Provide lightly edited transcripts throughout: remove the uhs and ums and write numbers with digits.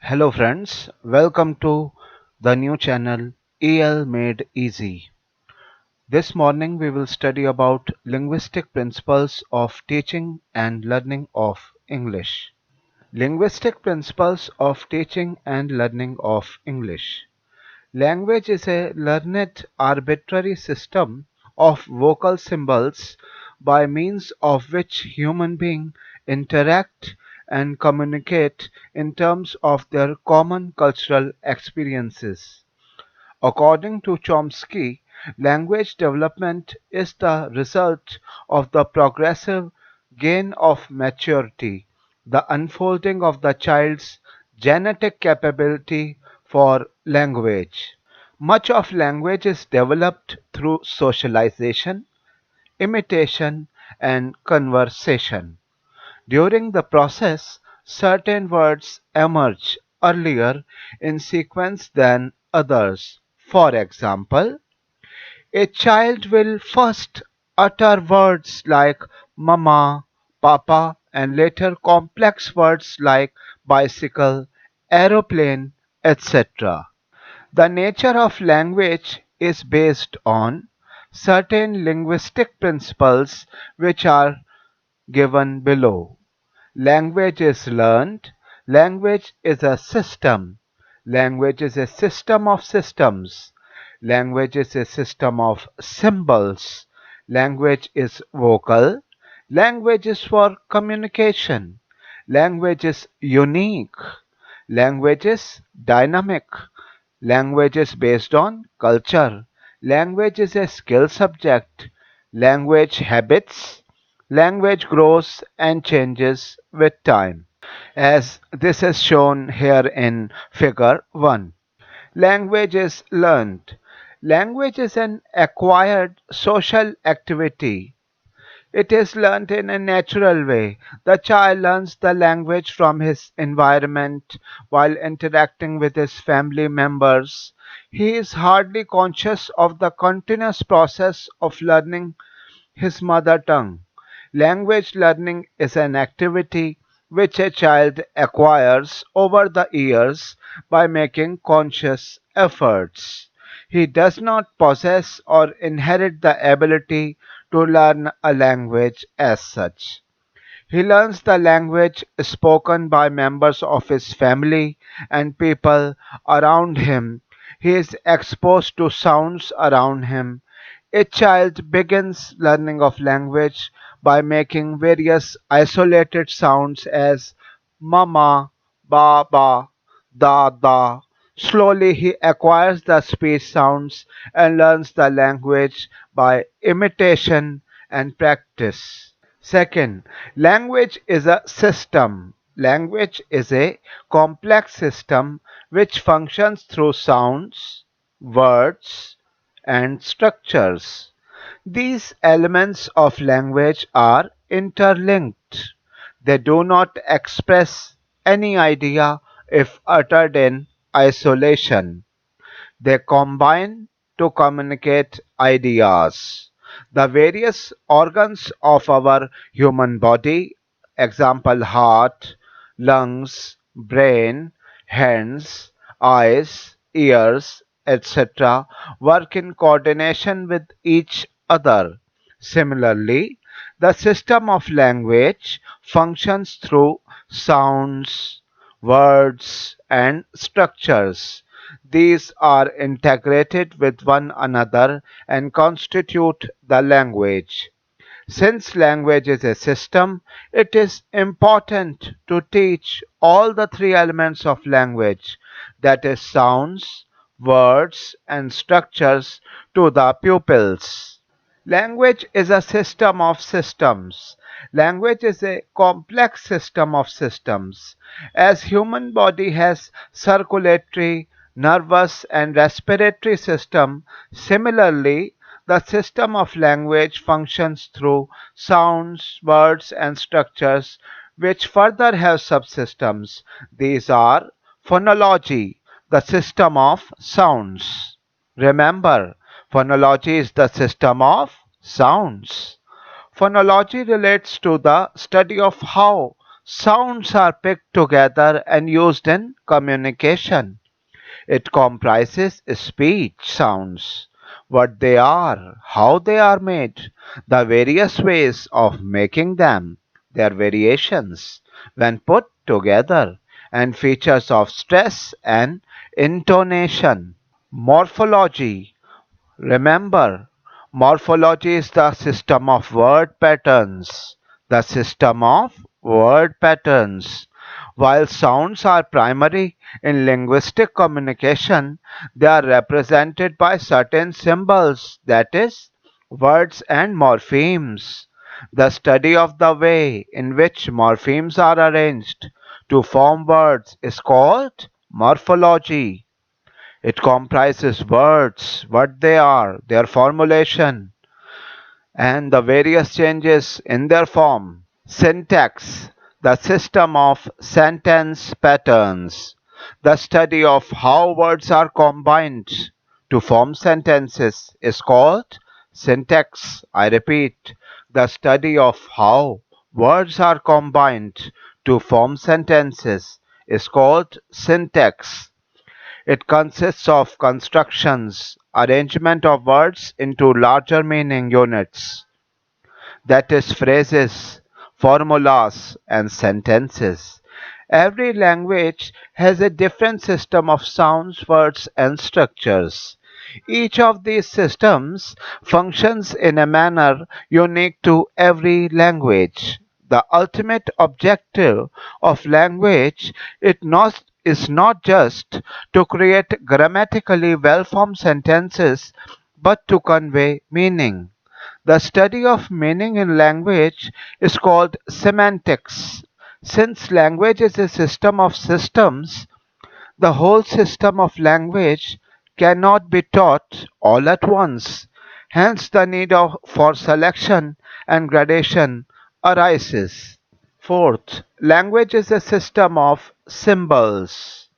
Hello friends, welcome to the new channel EL Made Easy. This morning we will study about linguistic principles of teaching and learning of English. Linguistic principles of teaching and learning of English. Language is a learned arbitrary system of vocal symbols by means of which human beings interact and communicate in terms of their common cultural experiences. According to Chomsky, language development is the result of the progressive gain of maturity, the unfolding of the child's genetic capability for language. Much of language is developed through socialization, imitation, and conversation. During the process, certain words emerge earlier in sequence than others. For example, a child will first utter words like mama, papa, and later complex words like bicycle, aeroplane, etc. The nature of language is based on certain linguistic principles which are given below. Language is learned. Language is a system. Language is a system of systems. Language is a system of symbols. Language is vocal. Language is for communication. Language is unique. Language is dynamic. Language is based on culture. Language is a skill subject. Language habits. Language grows and changes with time, as this is shown here in figure 1. Language is learned. Language is an acquired social activity. It is learnt in a natural way. The child learns the language from his environment while interacting with his family members. He is hardly conscious of the continuous process of learning his mother tongue. Language learning is an activity which a child acquires over the years by making conscious efforts. He does not possess or inherit the ability to learn a language as such. He learns the language spoken by members of his family and people around him. He is exposed to sounds around him. A child begins learning of language by making various isolated sounds as mama, baba, da. Slowly he acquires the speech sounds and learns the language by imitation and practice. Second, language is a system. Language is a complex system which functions through sounds, words, and structures. These elements of language are interlinked. They do not express any idea if uttered in isolation. They combine to communicate ideas. The various organs of our human body, example heart, lungs, brain, hands, eyes, ears, etc., work in coordination with each other. Similarly, the system of language functions through sounds, words, and structures. These are integrated with one another and constitute the language. Since language is a system, it is important to teach all the three elements of language, that is, sounds, words, and structures, to the pupils. Language is a system of systems. Language is a complex system of systems. As human body has circulatory, nervous and respiratory system, similarly the system of language functions through sounds, words and structures which further have subsystems. These are phonology, the system of sounds. Remember, phonology is the system of sounds. Phonology relates to the study of how Sounds are picked together and used in communication. It comprises speech sounds, what they are, how they are made, the various ways of making them, their variations when put together, and features of stress and intonation. Morphology. Remember, morphology is the system of word patterns. The system of word patterns. While sounds are primary in linguistic communication, they are represented by certain symbols, that is, words and morphemes. The study of the way in which morphemes are arranged to form words is called morphology. It comprises words, what they are, their formulation, and the various changes in their form. Syntax, the system of sentence patterns, the study of how words are combined to form sentences is called syntax. I repeat, the study of how words are combined to form sentences is called syntax. It consists of constructions, arrangement of words into larger meaning units, that is, phrases, formulas, and sentences. Every language has a different system of sounds, words, and structures. Each of these systems functions in a manner unique to every language. The ultimate objective of language is not just to create grammatically well formed sentences, but to convey meaning. The study of meaning in language is called semantics. Since language is a system of systems, the whole system of language cannot be taught all at once. Hence, the need for selection and gradation arises. Fourth, language is a system of symbols.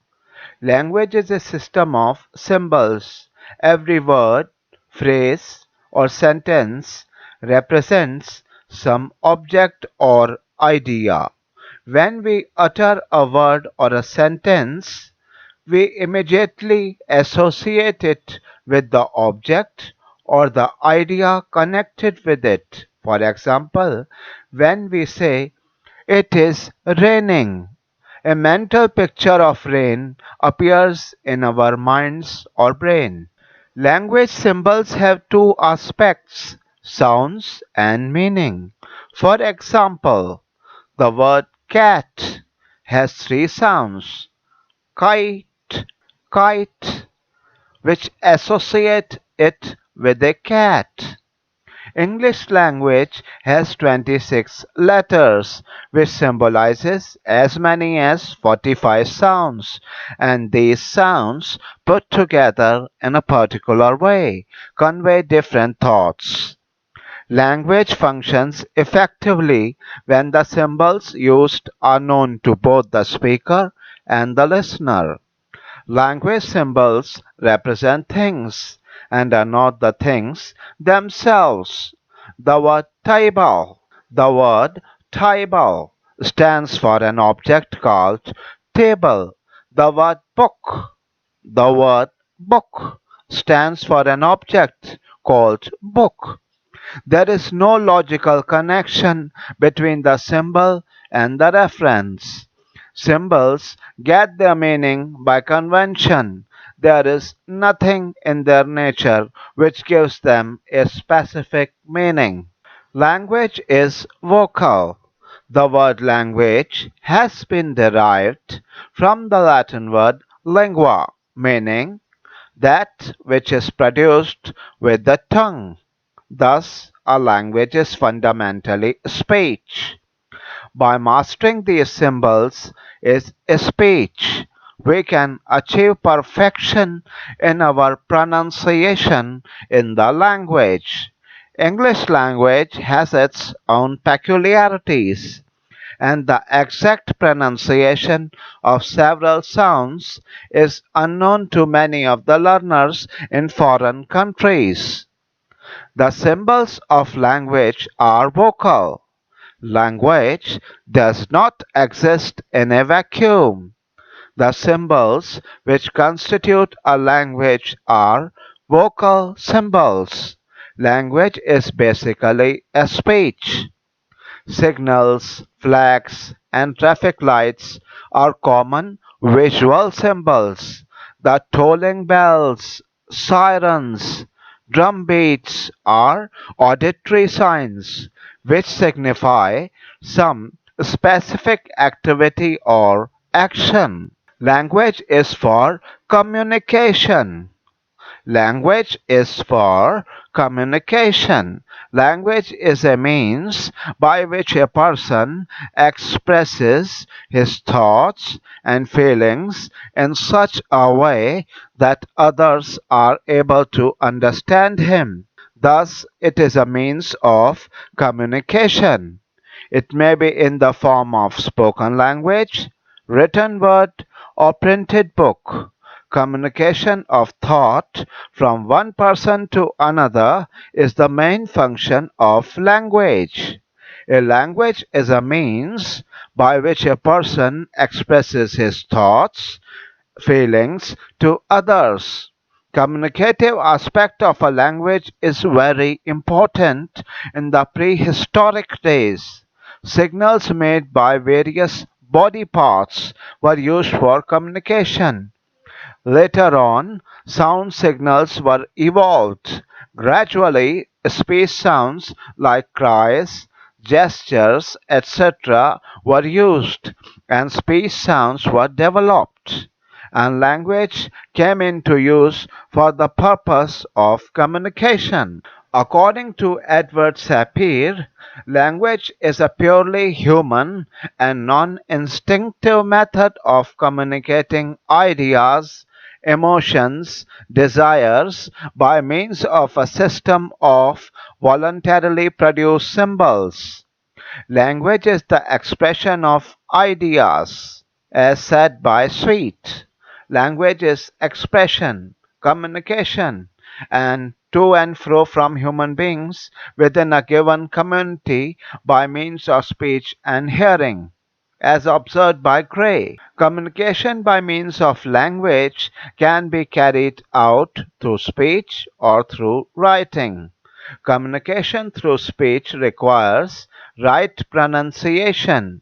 Language is a system of symbols. Every word, phrase, or sentence represents some object or idea. When we utter a word or a sentence, we immediately associate it with the object or the idea connected with it. For example, when we say, "It is raining," a mental picture of rain appears in our minds or brain. Language symbols have two aspects, sounds and meaning. For example, the word cat has three sounds: kite, kite, which associate it with a cat. English language has 26 letters, which symbolizes as many as 45 sounds, and these sounds put together in a particular way convey different thoughts. Language functions effectively when the symbols used are known to both the speaker and the listener. Language symbols represent things and are not the things themselves. The word table stands for an object called table. The word book stands for an object called book. There is no logical connection between the symbol and the reference. Symbols get their meaning by convention. There is nothing in their nature which gives them a specific meaning. Language is vocal. The word language has been derived from the Latin word lingua, meaning that which is produced with the tongue. Thus, a language is fundamentally speech. By mastering these symbols is speech, we can achieve perfection in our pronunciation in the language. English language has its own peculiarities, and the exact pronunciation of several sounds is unknown to many of the learners in foreign countries. The symbols of language are vocal. Language does not exist in a vacuum. The symbols which constitute a language are vocal symbols. Language is basically a speech. Signals, flags, and traffic lights are common visual symbols. The tolling bells, sirens, drum beats are auditory signs which signify some specific activity or action. Language is for communication. Language is for communication. Language is a means by which a person expresses his thoughts and feelings in such a way that others are able to understand him. Thus, it is a means of communication. It may be in the form of spoken language, written word, or printed book. Communication of thought from one person to another is the main function of language. A language is a means by which a person expresses his thoughts, feelings to others. Communicative aspect of a language is very important in the prehistoric days. Signals made by various body parts were used for communication. Later on, sound signals were evolved. Gradually, speech sounds like cries, gestures, etc. were used, and speech sounds were developed, and language came into use for the purpose of communication. According to Edward Sapir, language is a purely human and non-instinctive method of communicating ideas, emotions, desires by means of a system of voluntarily produced symbols. Language is the expression of ideas. As said by Sweet, language is expression, communication, and to and fro from human beings within a given community by means of speech and hearing. As observed by Gray, communication by means of language can be carried out through speech or through writing. Communication through speech requires right pronunciation.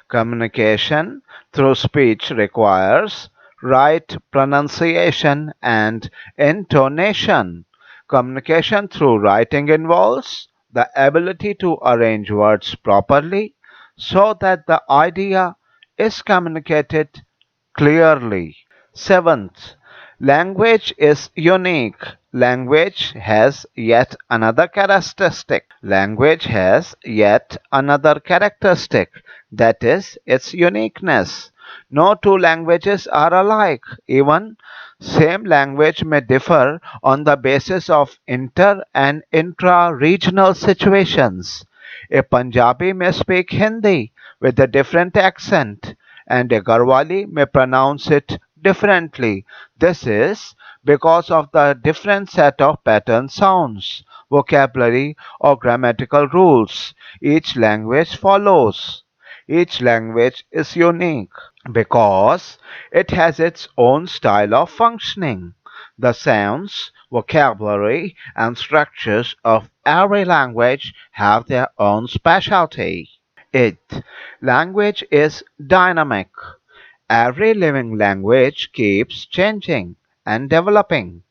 Communication through speech requires right pronunciation and intonation. Communication through writing involves the ability to arrange words properly so that the idea is communicated clearly. Seventh, language is unique. Language has yet another characteristic. Language has yet another characteristic, that is its uniqueness. No two languages are alike. Even same language may differ on the basis of inter and intra-regional situations. A Punjabi may speak Hindi with a different accent, and a Garhwali may pronounce it differently. This is because of the different set of pattern sounds, vocabulary, or grammatical rules each language follows. Each language is unique because it has its own style of functioning. The sounds, vocabulary, and structures of every language have their own specialty. 8. Language is dynamic. Every living language keeps changing and developing.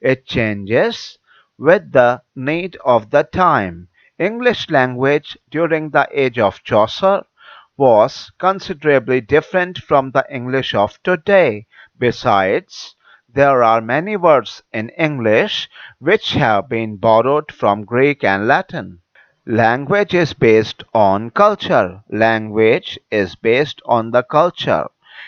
It changes with the need of the time. English language during the age of Chaucer was considerably different from the English of today. Besides, there are many words in English which have been borrowed from Greek and Latin. Language is based on culture. Language is based on the culture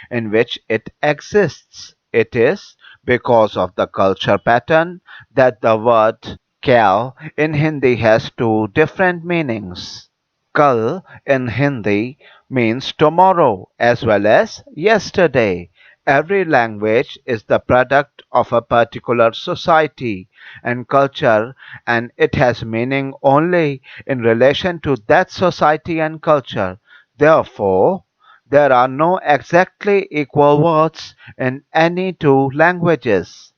in which it exists. It is because of the culture pattern that the word kal in Hindi has two different meanings. Kal in Hindi means tomorrow as well as yesterday, Every language is the product of a particular society and culture, and it has meaning only in relation to that society and culture. Therefore, there are no exactly equal words in any two languages.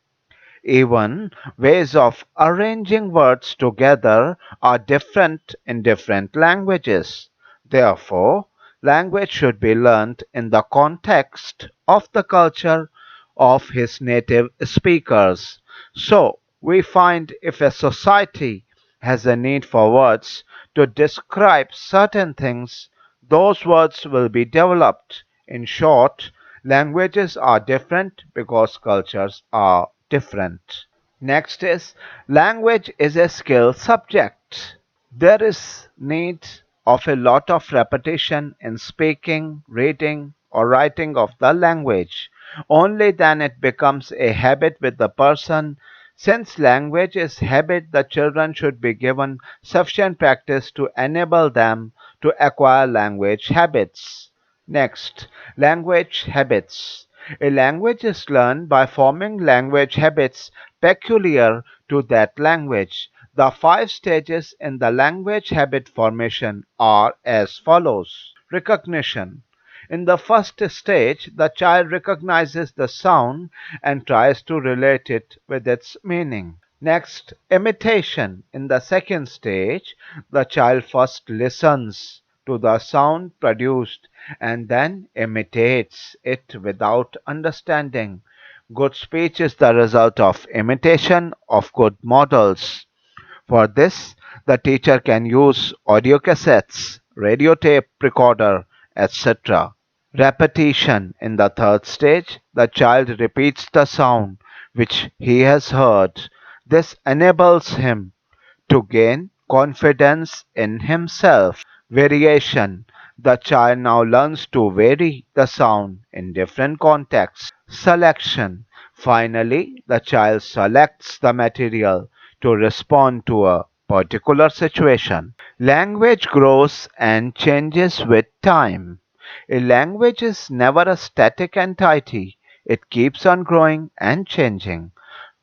Even ways of arranging words together are different in different languages. Therefore, language should be learned in the context of the culture of his native speakers. So, we find if a society has a need for words to describe certain things, those words will be developed. In short, languages are different because cultures are different. Next is language is a skill subject. There is need of a lot of repetition in speaking, reading, or writing of the language. Only then it becomes a habit with the person. Since language is habit, the children should be given sufficient practice to enable them to acquire language habits. Next, language habits. A language is learned by forming language habits peculiar to that language. The five stages in the language habit formation are as follows. Recognition. In the first stage, the child recognizes the sound and tries to relate it with its meaning. Next, imitation. In the second stage, the child first listens to the sound produced and then imitates it without understanding. Good speech is the result of imitation of good models. For this, the teacher can use audio cassettes, radio tape recorder, etc. Repetition. In the third stage, the child repeats the sound which he has heard. This enables him to gain confidence in himself. Variation. The child now learns to vary the sound in different contexts. Selection. Finally, the child selects the material to respond to a particular situation. Language grows and changes with time. A language is never a static entity. It keeps on growing and changing.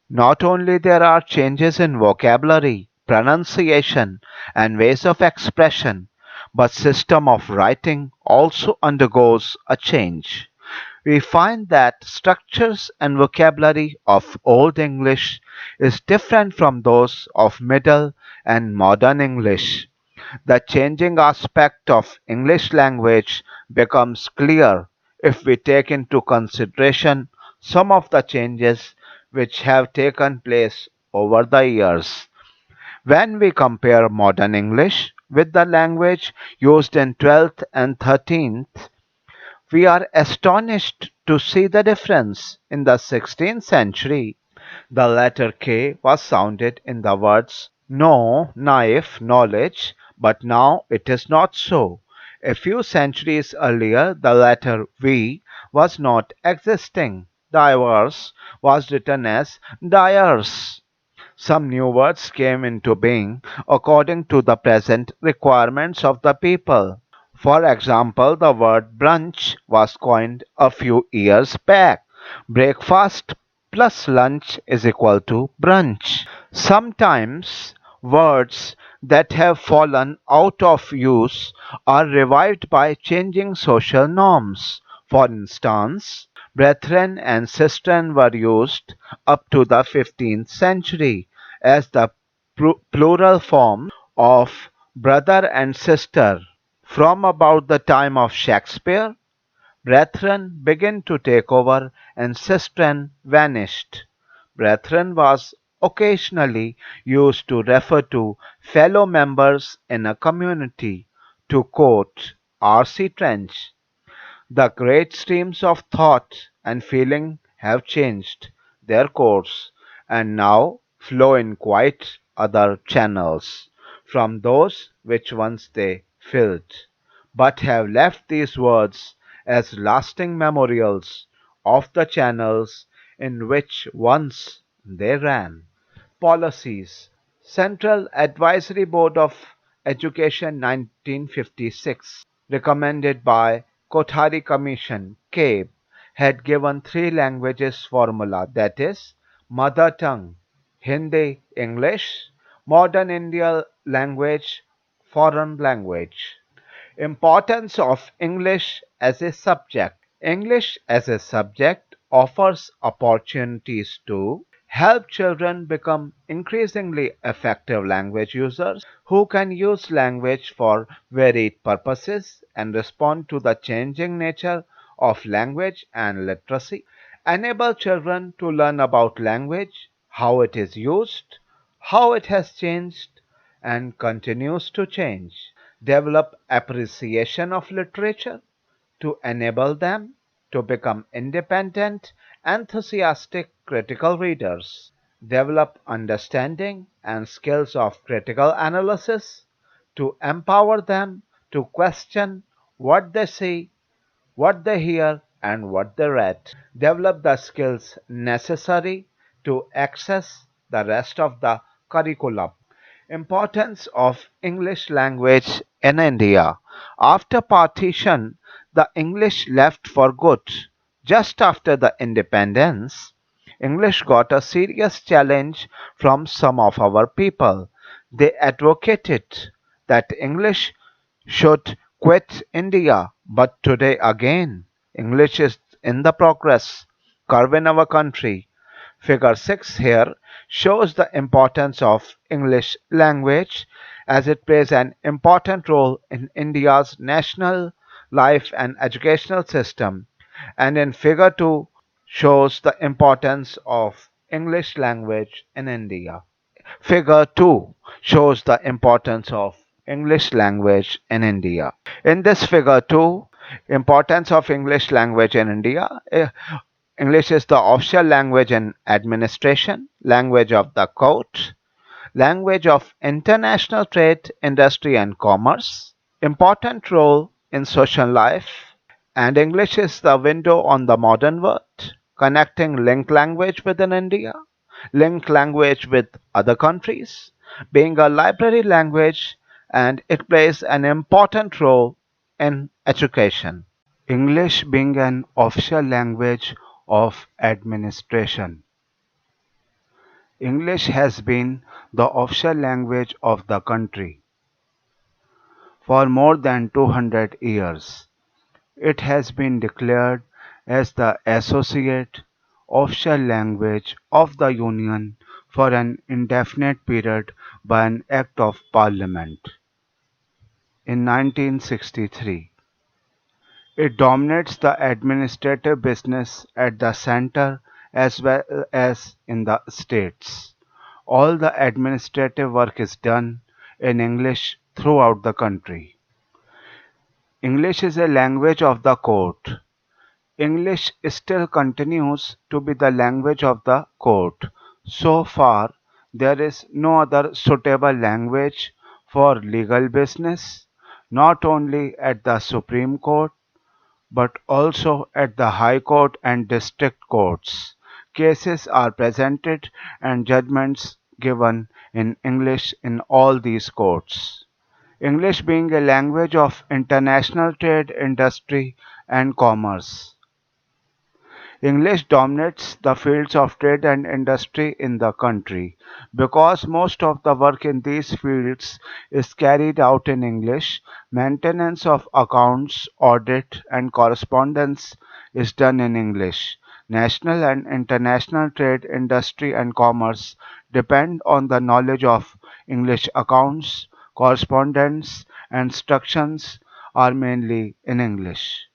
Not only there are changes in vocabulary, pronunciation, and ways of expression, but system of writing also undergoes a change. We find that structures and vocabulary of Old English is different from those of Middle and Modern English. The changing aspect of English language becomes clear if we take into consideration some of the changes which have taken place over the years. When we compare modern English with the language used in 12th and 13th, we are astonished to see the difference. In the 16th century, the letter K was sounded in the words know, knife, knowledge, but now it is not so. A few centuries earlier, the letter V was not existing. Diverse was written as dyers. Some new words came into being according to the present requirements of the people. For example, the word brunch was coined a few years back. Breakfast plus lunch is equal to brunch. Sometimes words that have fallen out of use are revived by changing social norms. For instance, brethren and sistren were used up to the 15th century as the plural form of brother and sister. From about the time of Shakespeare, brethren began to take over and sistren vanished. Brethren was occasionally used to refer to fellow members in a community. To quote R.C. Trench, the great streams of thought and feeling have changed their course and now flow in quite other channels from those which once they filled, but have left these words as lasting memorials of the channels in which once they ran. Policies. Central Advisory Board of Education 1956 recommended by Kothari Commission CABE had given three languages formula, that is, mother tongue, Hindi, English, modern Indian language, foreign language. Importance of English as a subject. English as a subject offers opportunities to help children become increasingly effective language users who can use language for varied purposes and respond to the changing nature of language and literacy. Enable children to learn about language, how it is used, how it has changed and continues to change. Develop appreciation of literature to enable them to become independent, enthusiastic critical readers. Develop understanding and skills of critical analysis to empower them to question what they see, what they hear, and what they read. Develop the skills necessary to access the rest of the curriculum. Importance of English language in India. After partition, the English left for good. Just after the independence, English got a serious challenge from some of our people. They advocated that English should quit India, but today again, English is in the progress curve in our country. Figure 6 here shows the importance of English language as it plays an important role in India's national life and educational system. And in figure 2 shows the importance of English language in India. Figure 2 shows the importance of English language in India. In this figure 2, importance of English language in India, English is the official language in administration, language of the court, language of international trade, industry and commerce, important role in social life, and English is the window on the modern world, connecting linked language within India, linked language with other countries, being a library language, and it plays an important role in education. English being an official language of administration. English has been the official language of the country for more than 200 years. It has been declared as the associate official language of the Union for an indefinite period by an Act of Parliament in 1963. It dominates the administrative business at the center as well as in the states. All the administrative work is done in English throughout the country. English is a language of the court. English still continues to be the language of the court. So far, there is no other suitable language for legal business, not only at the Supreme Court but also at the High Court and District Courts. Cases are presented and judgments given in English in all these courts. English being a language of international trade, industry, and commerce. English dominates the fields of trade and industry in the country. Because most of the work in these fields is carried out in English, maintenance of accounts, audit, and correspondence is done in English. National and international trade, industry, and commerce depend on the knowledge of English accounts, correspondence, and instructions are mainly in English.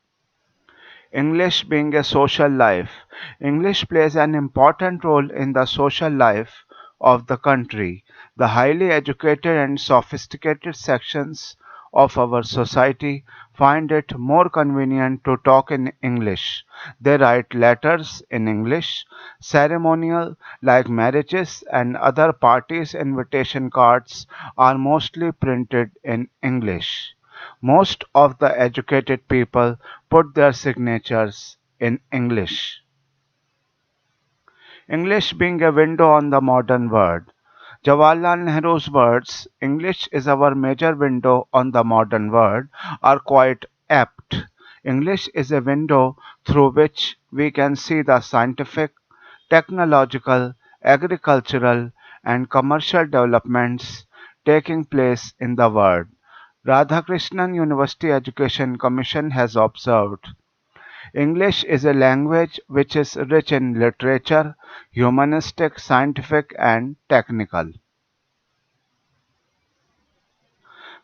English being a social life. English plays an important role in the social life of the country. The highly educated and sophisticated sections of our society find it more convenient to talk in English. They write letters in English. Ceremonial like marriages and other parties' invitation cards are mostly printed in English. Most of the educated people put their signatures in English. English being a window on the modern world. Jawaharlal Nehru's words, English is our major window on the modern world, are quite apt. English is a window through which we can see the scientific, technological, agricultural, and commercial developments taking place in the world. Radhakrishnan University Education Commission has observed English is a language which is rich in literature, humanistic, scientific, and technical.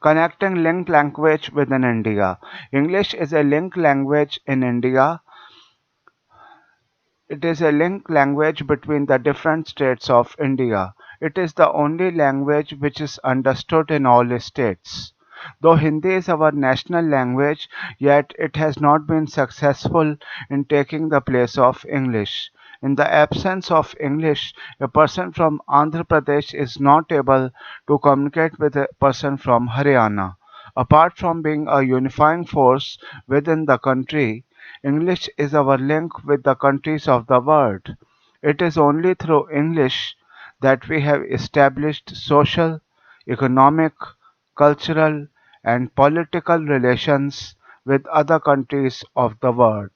Connecting linked language within India. English is a linked language in India. It is a linked language between the different states of India. It is the only language which is understood in all states. Though Hindi is our national language, yet it has not been successful in taking the place of English. In the absence of English, a person from Andhra Pradesh is not able to communicate with a person from Haryana. Apart from being a unifying force within the country, English is our link with the countries of the world. It is only through English that we have established social, economic, cultural, and political relations with other countries of the world.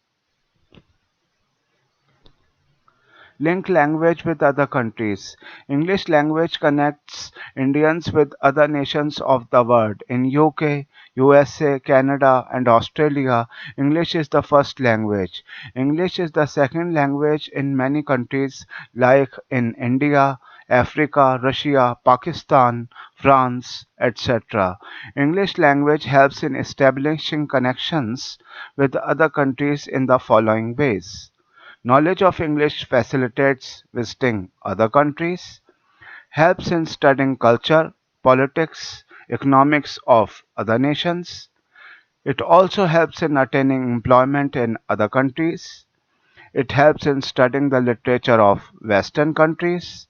Link language with other countries. English language connects Indians with other nations of the world. In UK, USA, Canada, and Australia, English is the first language. English is the second language in many countries like in India, Africa, Russia, Pakistan, France, etc. English language helps in establishing connections with other countries in the following ways. Knowledge of English facilitates visiting other countries, helps in studying culture, politics, economics of other nations. It also helps in attaining employment in other countries. It helps in studying the literature of Western countries.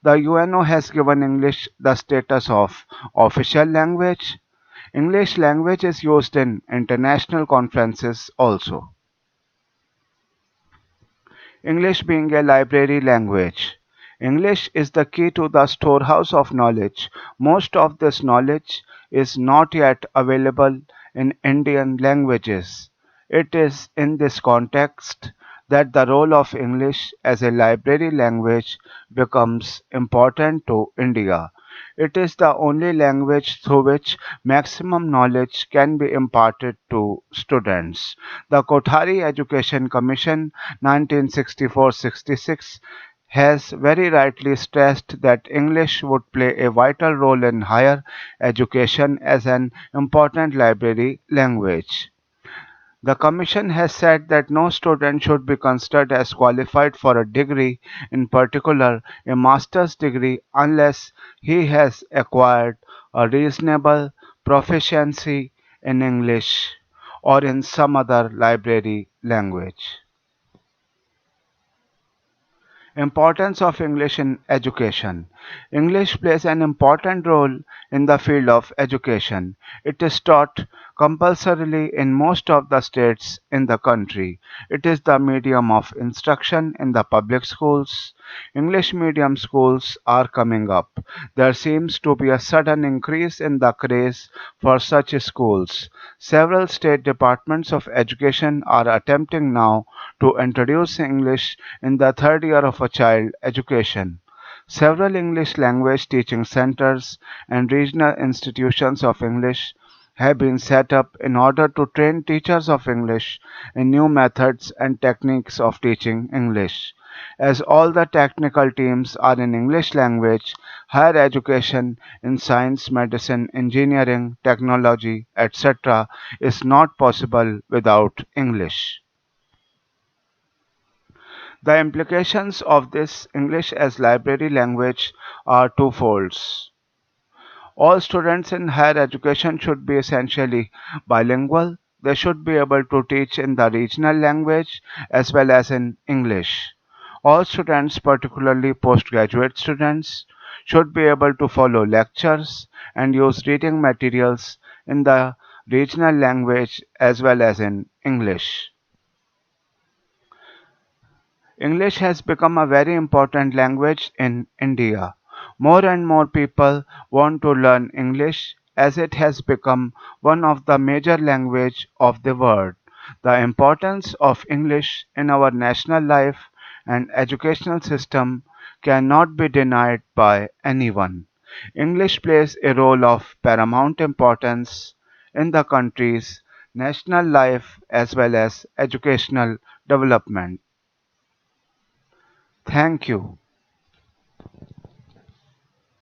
The UNO has given English the status of official language. English language is used in international conferences also. English being a library language. English is the key to the storehouse of knowledge. Most of this knowledge is not yet available in Indian languages. It is in this context that the role of English as a library language becomes important to India. It is the only language through which maximum knowledge can be imparted to students. The Kothari Education Commission 1964-66 has very rightly stressed that English would play a vital role in higher education as an important library language. The Commission has said that no student should be considered as qualified for a degree, in particular a master's degree, unless he has acquired a reasonable proficiency in English or in some other library language. Importance of English in education. English plays an important role in the field of education. It is taught compulsorily in most of the states in the country. It is the medium of instruction in the public schools. English medium schools are coming up. There seems to be a sudden increase in the craze for such schools. Several state departments of education are attempting now to introduce English in the third year of a child education. Several English language teaching centers and regional institutions of English have been set up in order to train teachers of English in new methods and techniques of teaching English. As all the technical teams are in English language, higher education in science, medicine, engineering, technology, etc. is not possible without English. The implications of this English as library language are twofold. All students in higher education should be essentially bilingual. They should be able to teach in the regional language as well as in English. All students, particularly postgraduate students, should be able to follow lectures and use reading materials in the regional language as well as in English. English has become a very important language in India. More and more people want to learn English as it has become one of the major language of the world. The importance of English in our national life and educational system cannot be denied by anyone. English plays a role of paramount importance in the country's national life as well as educational development. Thank you.